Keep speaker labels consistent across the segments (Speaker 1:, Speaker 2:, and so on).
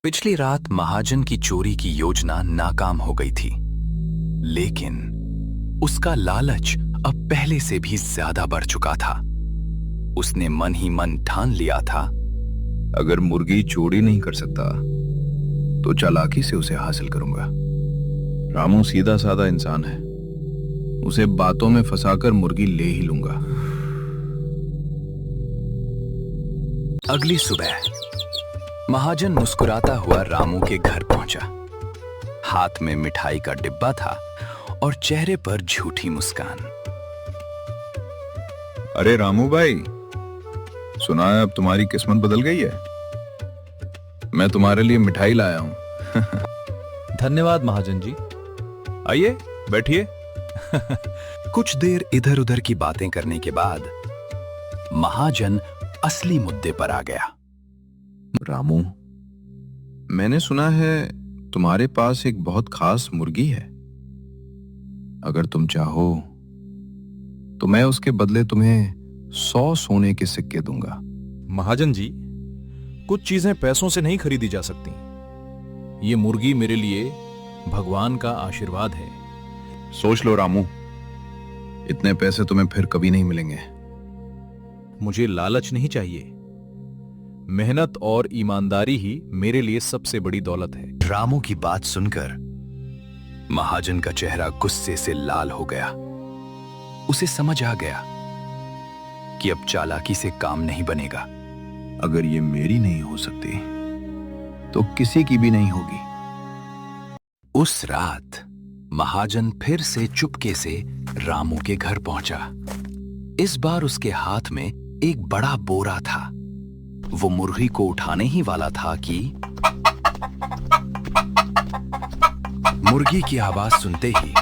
Speaker 1: पिछली रात महाजन की चोरी की योजना नाकाम हो गई थी, लेकिन उसका लालच अब पहले से भी ज्यादा बढ़ चुका था। उसने मन ही मन ठान लिया था,
Speaker 2: अगर मुर्गी चोरी नहीं कर सकता तो चालाकी से उसे हासिल करूंगा। रामू सीधा साधा इंसान है, उसे बातों में फंसाकर मुर्गी ले ही लूंगा।
Speaker 1: अगली सुबह महाजन मुस्कुराता हुआ रामू के घर पहुंचा। हाथ में मिठाई का डिब्बा था और चेहरे पर झूठी मुस्कान।
Speaker 2: अरे रामू भाई, सुना है अब तुम्हारी किस्मत बदल गई है। मैं तुम्हारे लिए मिठाई लाया हूं।
Speaker 3: धन्यवाद महाजन जी। आइए बैठिए।
Speaker 1: कुछ देर इधर उधर की बातें करने के बाद महाजन असली मुद्दे पर आ गया।
Speaker 2: रामू, मैंने सुना है तुम्हारे पास एक बहुत खास मुर्गी है। अगर तुम चाहो तो मैं उसके बदले तुम्हें 100 सोने के सिक्के दूंगा।
Speaker 3: महाजन जी, कुछ चीजें पैसों से नहीं खरीदी जा सकती। ये मुर्गी मेरे लिए भगवान का आशीर्वाद है।
Speaker 2: सोच लो रामू, इतने पैसे तुम्हें फिर कभी नहीं मिलेंगे।
Speaker 3: मुझे लालच नहीं चाहिए। मेहनत और ईमानदारी ही मेरे लिए सबसे बड़ी दौलत है।
Speaker 1: रामू की बात सुनकर महाजन का चेहरा गुस्से से लाल हो गया। उसे समझ आ गया कि अब चालाकी से काम नहीं बनेगा।
Speaker 2: अगर ये मेरी नहीं हो सकती तो किसी की भी नहीं होगी।
Speaker 1: उस रात महाजन फिर से चुपके से रामू के घर पहुंचा। इस बार उसके हाथ में एक बड़ा बोरा था। वो मुर्गी को उठाने ही वाला था कि मुर्गी की आवाज सुनते ही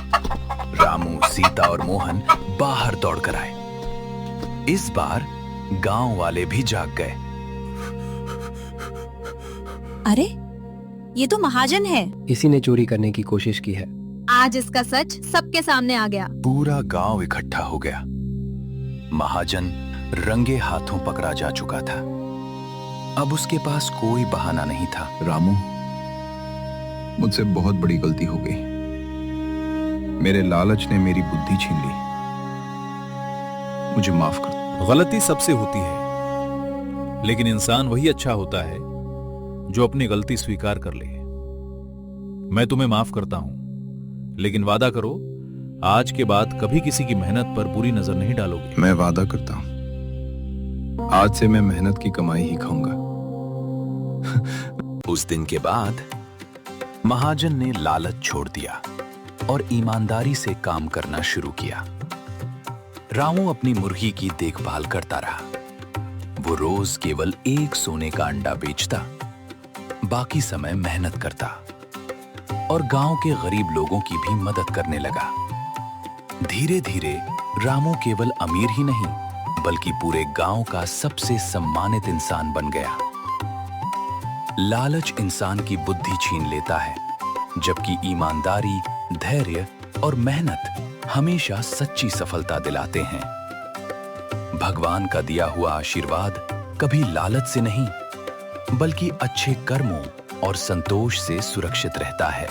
Speaker 1: रामू, सीता और मोहन बाहर दौड़कर आए। इस बार गांव वाले भी जाग गए।
Speaker 4: अरे, ये तो महाजन है।
Speaker 5: इसी ने चोरी करने की कोशिश की है।
Speaker 4: आज इसका सच सबके सामने आ गया।
Speaker 1: पूरा गांव इकट्ठा हो गया। महाजन रंगे हाथों पकड़ा जा चुका था। अब उसके पास कोई बहाना नहीं था।
Speaker 2: रामू, मुझसे बहुत बड़ी गलती हो गई। मेरे लालच ने मेरी बुद्धि छीन ली। मुझे माफ कर दो।
Speaker 3: गलती सबसे होती है, लेकिन इंसान वही अच्छा होता है जो अपनी गलती स्वीकार कर ले। मैं तुम्हें माफ करता हूं, लेकिन वादा करो आज के बाद कभी किसी की मेहनत पर बुरी नजर नहीं डालोगे।
Speaker 2: मैं वादा करता हूं, आज से मैं मेहनत की कमाई ही खाऊंगा।
Speaker 1: उस दिन के बाद महाजन ने लालच छोड़ दिया और ईमानदारी से काम करना शुरू किया। रामू अपनी मुर्गी की देखभाल करता रहा। वो रोज केवल 1 सोने का अंडा बेचता, बाकी समय मेहनत करता और गांव के गरीब लोगों की भी मदद करने लगा। धीरे धीरे रामू केवल अमीर ही नहीं, बल्कि पूरे गांव का सबसे सम्मानित इंसान बन गया। लालच इंसान की बुद्धि छीन लेता है, जबकि ईमानदारी, धैर्य और मेहनत हमेशा सच्ची सफलता दिलाते हैं। भगवान का दिया हुआ आशीर्वाद कभी लालच से नहीं, बल्कि अच्छे कर्मों और संतोष से सुरक्षित रहता है।